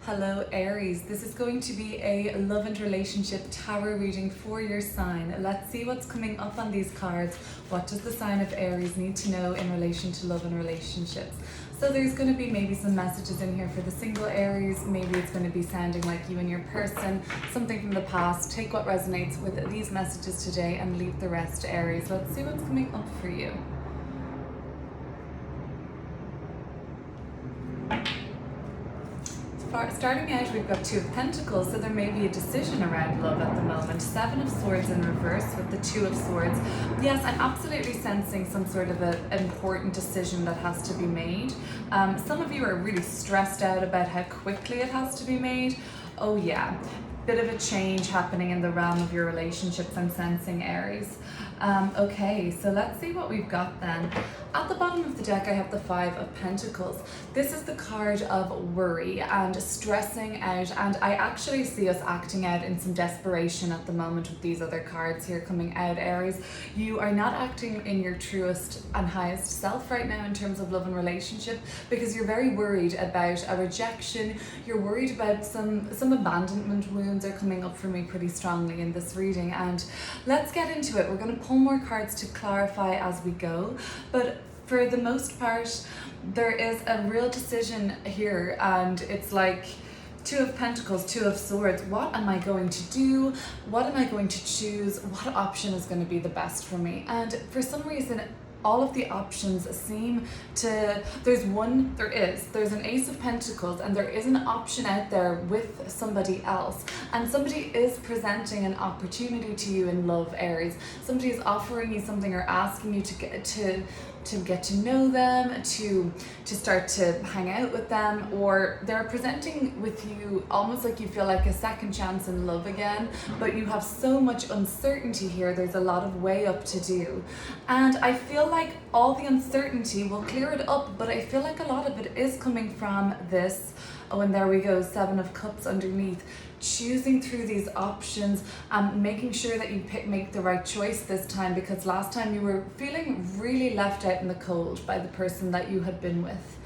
Hello Aries, this is going to be a love and relationship tarot reading for your sign. Let's see what's coming up on these cards. What does the sign of Aries need to know in relation to love and relationships? So there's going to be maybe some messages in here for the single Aries. Maybe it's going to be sounding like you and your person, something from the past. Take what resonates with these messages today and leave the rest to Aries. Let's see what's coming up for you. Starting out, we've got Two of Pentacles, so there may be a decision around love at the moment. Seven of Swords in reverse with the Two of Swords. Yes, I'm absolutely sensing some sort of an important decision that has to be made. Some of you are really stressed out about how quickly it has to be made. Oh yeah, bit of a change happening in the realm of your relationships, I'm sensing, Aries. Okay, so let's see what we've got then. At the bottom of the deck, I have the Five of Pentacles. This is the card of worry and stressing out, and I actually see us acting out in some desperation at the moment with these other cards here coming out, Aries. You are not acting in your truest and highest self right now in terms of love and relationship because you're very worried about a rejection. You're worried about some abandonment wounds are coming up for me pretty strongly in this reading, and let's get into it. We're going to pull more cards to clarify as we go, but for the most part, there is a real decision here, and it's like Two of Pentacles, Two of Swords. What am I going to do? What am I going to choose? What option is going to be the best for me? And for some reason, all of the options seem to, there's an Ace of Pentacles, and there is an option out there with somebody else, and somebody is presenting an opportunity to you in love, Aries. Somebody is offering you something or asking you to get to know them, to start to hang out with them, or they're presenting with you almost like you feel like a second chance in love again, but you have so much uncertainty here. There's a lot of way up to do, and I feel like all the uncertainty will clear it up, but I feel like a lot of it is coming from this. Oh, and there we go, Seven of Cups underneath. Choosing through these options, making sure that you make the right choice this time, because last time you were feeling really left out in the cold by the person that you had been with.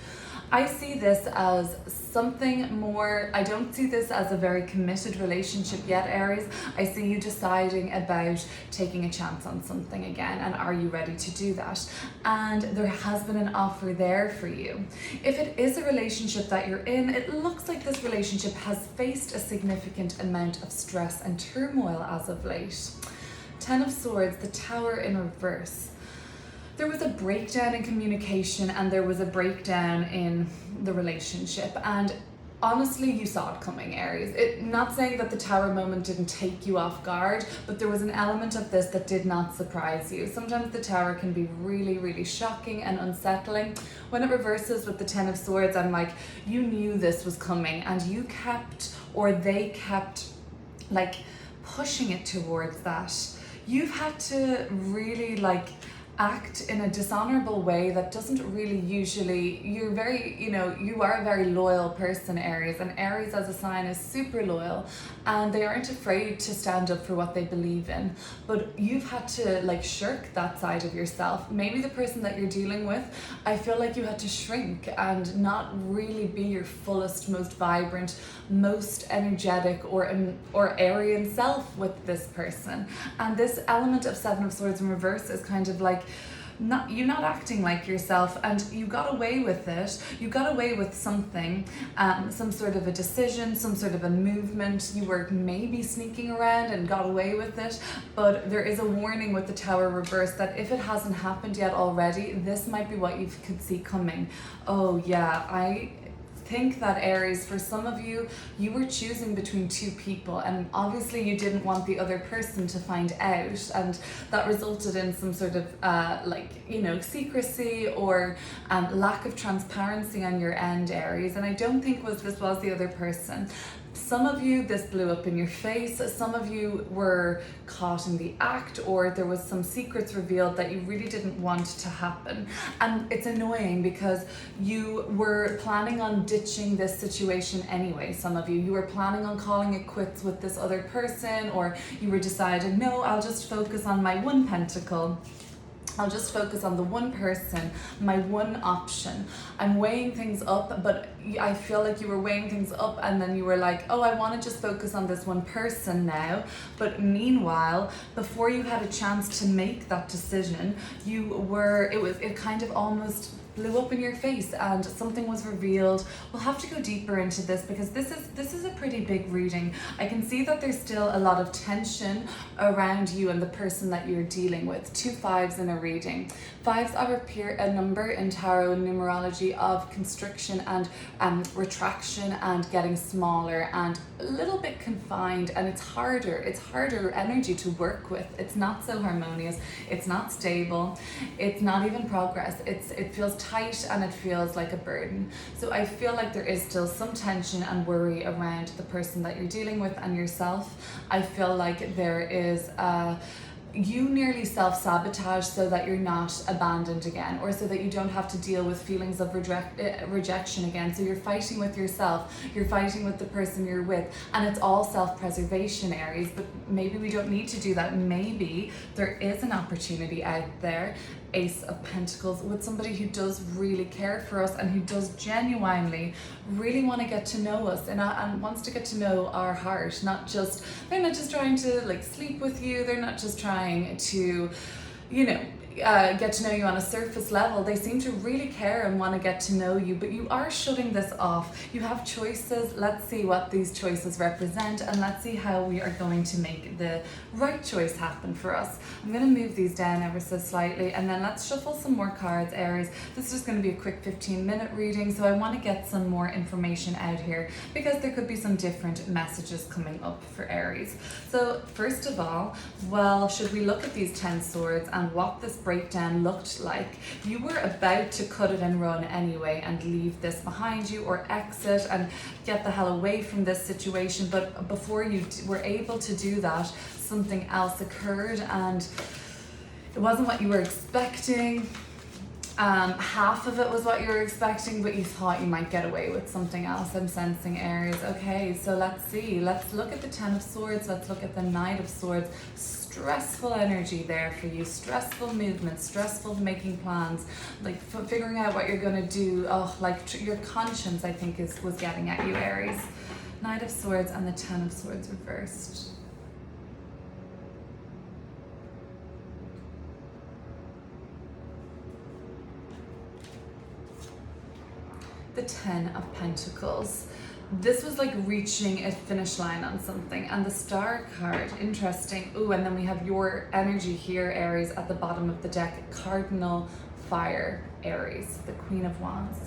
I see this as something more. I don't see this as a very committed relationship yet, Aries. I see you deciding about taking a chance on something again, and are you ready to do that? And there has been an offer there for you. If it is a relationship that you're in, it looks like this relationship has faced a significant amount of stress and turmoil as of late. Ten of Swords, the Tower in reverse. There was a breakdown in communication, and there was a breakdown in the relationship, and honestly you saw it coming, Aries. Not saying that the Tower moment didn't take you off guard, but there was an element of this that did not surprise you. Sometimes the Tower can be really, really shocking and unsettling. When it reverses with the Ten of Swords, I'm like, you knew this was coming, and you kept, or they kept, like pushing it towards that. You've had to really act in a dishonorable way that doesn't really usually, you are a very loyal person, Aries, and Aries as a sign is super loyal, and they aren't afraid to stand up for what they believe in, but you've had to shirk that side of yourself. Maybe the person that you're dealing with, I feel like you had to shrink and not really be your fullest, most vibrant, most energetic or Aryan self with this person. And this element of Seven of Swords in reverse is kind of like not acting like yourself, and you got away with it. You got away with something, some sort of a decision, some sort of a movement. You were maybe sneaking around and got away with it, but there is a warning with the Tower reverse that if it hasn't happened yet already, this might be what you could see coming. Oh yeah, I think that, Aries, for some of you, you were choosing between two people, and obviously you didn't want the other person to find out, and that resulted in some sort of secrecy or lack of transparency on your end, Aries. And I don't think this was the other person. Some of you, this blew up in your face. Some of you were caught in the act, or there was some secrets revealed that you really didn't want to happen. And it's annoying because you were planning on ditching this situation anyway. Some of you were planning on calling it quits with this other person, or you were deciding, no, I'll just focus on my one pentacle. I'll just focus on the one person, my one option. I'm weighing things up, but I feel like you were weighing things up and then you were like, oh, I want to just focus on this one person now. But meanwhile, before you had a chance to make that decision, it kind of almost blew up in your face and something was revealed. We'll have to go deeper into this because this is a pretty big reading. I can see that there's still a lot of tension around you and the person that you're dealing with. 2 5s in a reading. 5s are a number in tarot numerology of constriction and retraction and getting smaller and a little bit confined, and it's harder energy to work with. It's not so harmonious, it's not stable, it's not even progress. It feels tight and it feels like a burden. So I feel like there is still some tension and worry around the person that you're dealing with and yourself. I feel like there is you nearly self-sabotage so that you're not abandoned again, or so that you don't have to deal with feelings of rejection again. So you're fighting with yourself, you're fighting with the person you're with, and it's all self-preservation, Aries. But maybe we don't need to do that. Maybe there is an opportunity out there, Ace of Pentacles, with somebody who does really care for us and who does genuinely really want to get to know us and wants to get to know our heart. They're not just trying to like sleep with you, they're not just trying to, get to know you on a surface level. They seem to really care and want to get to know you, but you are shutting this off. You have choices. Let's see what these choices represent, and let's see how we are going to make the right choice happen for us. I'm going to move these down ever so slightly, and then let's shuffle some more cards, Aries. This is just going to be a quick 15-minute reading, so I want to get some more information out here because there could be some different messages coming up for Aries. So first of all, should we look at these 10 swords and what this breakdown looked like? You were about to cut it and run anyway and leave this behind you, or exit and get the hell away from this situation, but before you were able to do that, something else occurred and it wasn't what you were expecting. Half of it was what you were expecting, but you thought you might get away with something else. I'm sensing, Aries. Okay, so let's see. Let's look at the 10 of Swords. Let's look at the Knight of Swords. Stressful energy there for you. Stressful movement, stressful making plans, like figuring out what you're going to do. Your conscience, I think, was getting at you, Aries. Knight of Swords and the 10 of Swords reversed. The 10 of Pentacles. This was like reaching a finish line on something. And the Star card, interesting. Ooh, and then we have your energy here, Aries, at the bottom of the deck. Cardinal Fire, Aries, the Queen of Wands.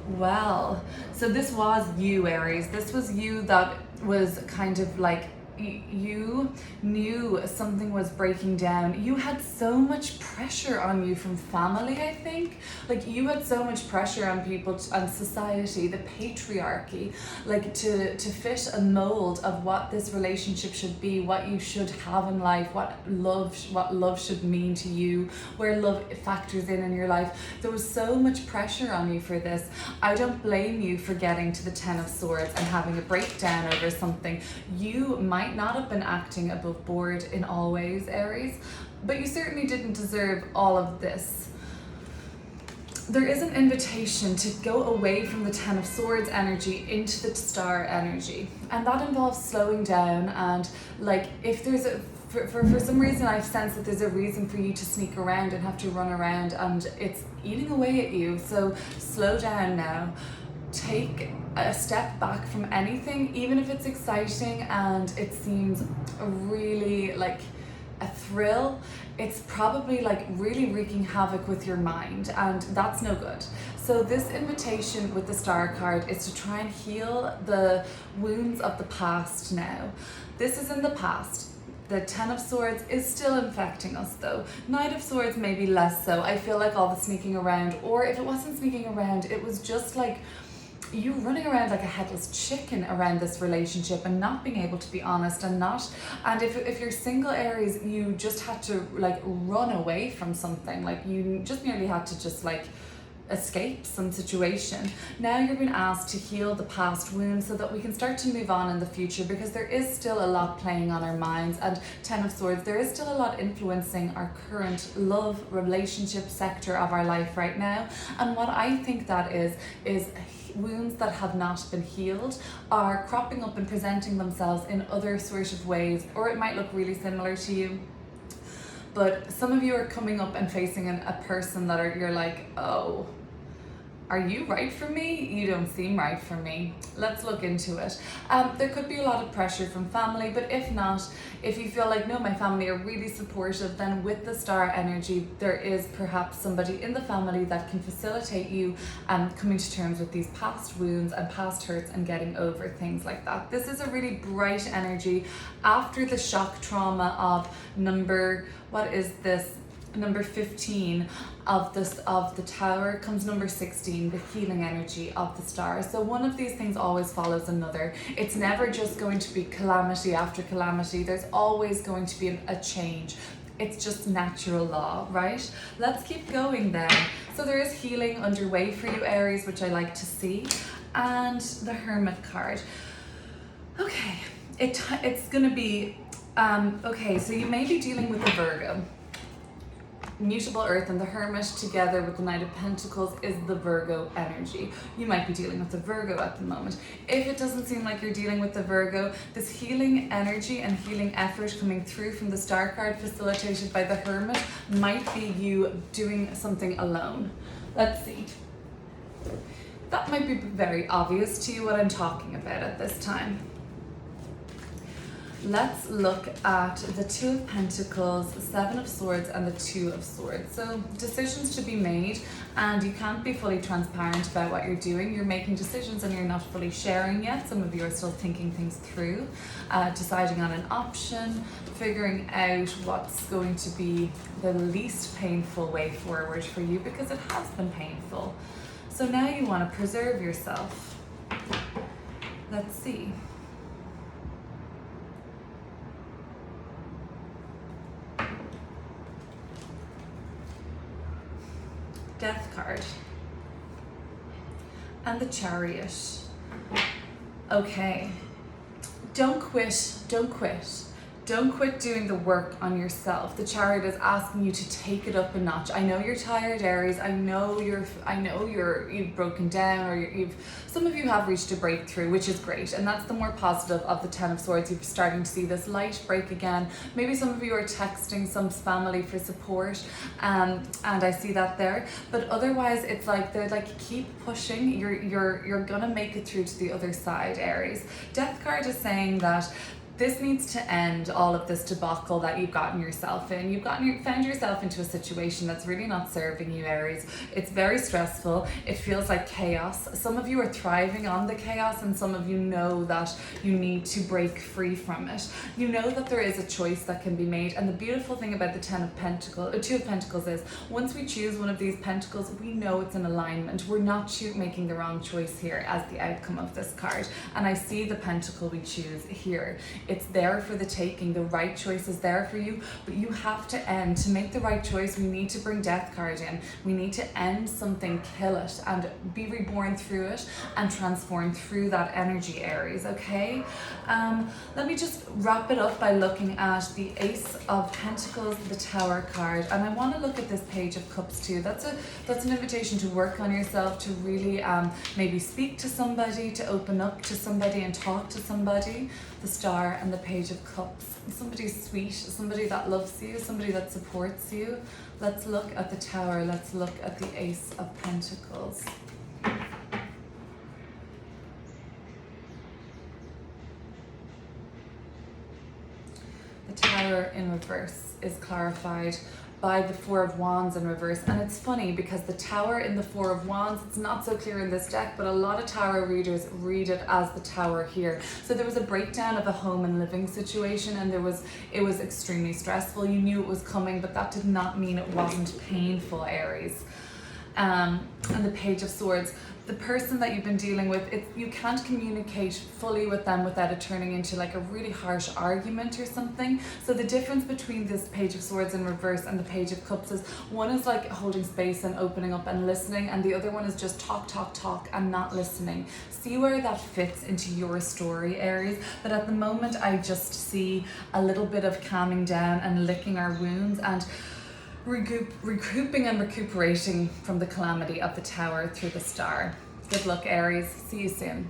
Well, so this was you, Aries. This was you that was kind of like, you knew something was breaking down. You had so much pressure on you from family, I think. Like, you had so much pressure on people and society, the patriarchy, like to fit a mold of what this relationship should be, what you should have in life, what love should mean to you, where love factors in your life. There was so much pressure on you for this. I don't blame you for getting to the 10 of Swords and having a breakdown over something. You might not have been acting above board in all ways, Aries, but you certainly didn't deserve all of this. There is an invitation to go away from the 10 of Swords energy into the Star energy, and that involves slowing down. And like, if there's for some reason I've sensed that there's a reason for you to sneak around and have to run around, and it's eating away at you. So slow down now. Take a step back from anything, even if it's exciting and it seems really like a thrill. It's probably like really wreaking havoc with your mind, and that's no good. So this invitation with the Star card is to try and heal the wounds of the past now. This is in the past. The 10 of Swords is still infecting us though. Knight of Swords maybe less so. I feel like all the sneaking around, or if it wasn't sneaking around, it was just like you running around like a headless chicken around this relationship and not being able to be honest, and if you're single, Aries, you just had to like run away from something. Like, you just nearly had to just like escape some situation. Now you're being asked to heal the past wounds so that we can start to move on in the future, because there is still a lot playing on our minds. And 10 of Swords, there is still a lot influencing our current love relationship sector of our life right now. And what I think that is wounds that have not been healed are cropping up and presenting themselves in other sort of ways, or it might look really similar to you. But some of you are coming up and facing a person that you're like, oh, are you right for me? You don't seem right for me. Let's look into it. There could be a lot of pressure from family, but if not, if you feel like, no, my family are really supportive, then with the star energy, there is perhaps somebody in the family that can facilitate you coming to terms with these past wounds and past hurts and getting over things like that. This is a really bright energy after the shock trauma of number 15 of the Tower comes number 16, the healing energy of the star. So one of these things always follows another. It's never just going to be calamity after calamity. There's always going to be a change. It's just natural law, right? Let's keep going then. So there is healing underway for you, Aries, which I like to see. And the Hermit card. Okay, it's gonna be, okay, so you may be dealing with a Virgo. Mutable Earth and the Hermit together with the Knight of Pentacles is the Virgo energy. You might be dealing with the Virgo at the moment. If it doesn't seem like you're dealing with the Virgo, this healing energy and healing effort coming through from the Star card facilitated by the Hermit might be you doing something alone. Let's see. That might be very obvious to you what I'm talking about at this time. Let's look at the Two of Pentacles, Seven of Swords, and the Two of Swords. So decisions to be made, and you can't be fully transparent about what you're doing. You're making decisions and you're not fully sharing yet. Some of you are still thinking things through, deciding on an option, figuring out what's going to be the least painful way forward for you, because it has been painful. So now you want to preserve yourself. Let's see. Death card and the Chariot. Okay, don't quit doing the work on yourself. The Chariot is asking you to take it up a notch. I know you're tired, Aries. I know you've broken down, or some of you have reached a breakthrough, which is great, and that's the more positive of the 10 of Swords. You're starting to see this light break again. Maybe some of you are texting some family for support, and I see that there. But otherwise, it's like they're like, keep pushing. You're gonna make it through to the other side, Aries. Death card is saying that this needs to end, all of this debacle that you've gotten yourself in. You've found yourself into a situation that's really not serving you, Aries. It's very stressful. It feels like chaos. Some of you are thriving on the chaos, and some of you know that you need to break free from it. You know that there is a choice that can be made, and the beautiful thing about the Two of Pentacles is once we choose one of these pentacles, we know it's in alignment. We're not making the wrong choice here as the outcome of this card. And I see the pentacle we choose here. It's there for the taking. The right choice is there for you, but you have to end. To make the right choice, we need to bring Death card in. We need to end something, kill it, and be reborn through it and transform through that energy, Aries, okay? Let me just wrap it up by looking at the Ace of Pentacles, the Tower card, and I want to look at this Page of Cups too. That's an invitation to work on yourself, to really maybe speak to somebody, to open up to somebody and talk to somebody. The Star and the Page of Cups. Somebody sweet, somebody that loves you, somebody that supports you. Let's look at the Tower. Let's look at the Ace of Pentacles. The Tower in reverse is clarified by the Four of Wands in reverse. And it's funny because the Tower in the Four of Wands, it's not so clear in this deck, but a lot of tarot readers read it as the Tower here. So there was a breakdown of a home and living situation, and it was extremely stressful. You knew it was coming, but that did not mean it wasn't painful, Aries. And the Page of Swords, the person that you've been dealing with, you can't communicate fully with them without it turning into like a really harsh argument or something. So the difference between this Page of Swords in reverse and the Page of Cups is, one is like holding space and opening up and listening, and the other one is just talk and not listening. See where that fits into your story, Aries. But at the moment, I just see a little bit of calming down and licking our wounds and recouping and recuperating from the calamity of the Tower through the Star. Good luck, Aries. See you soon.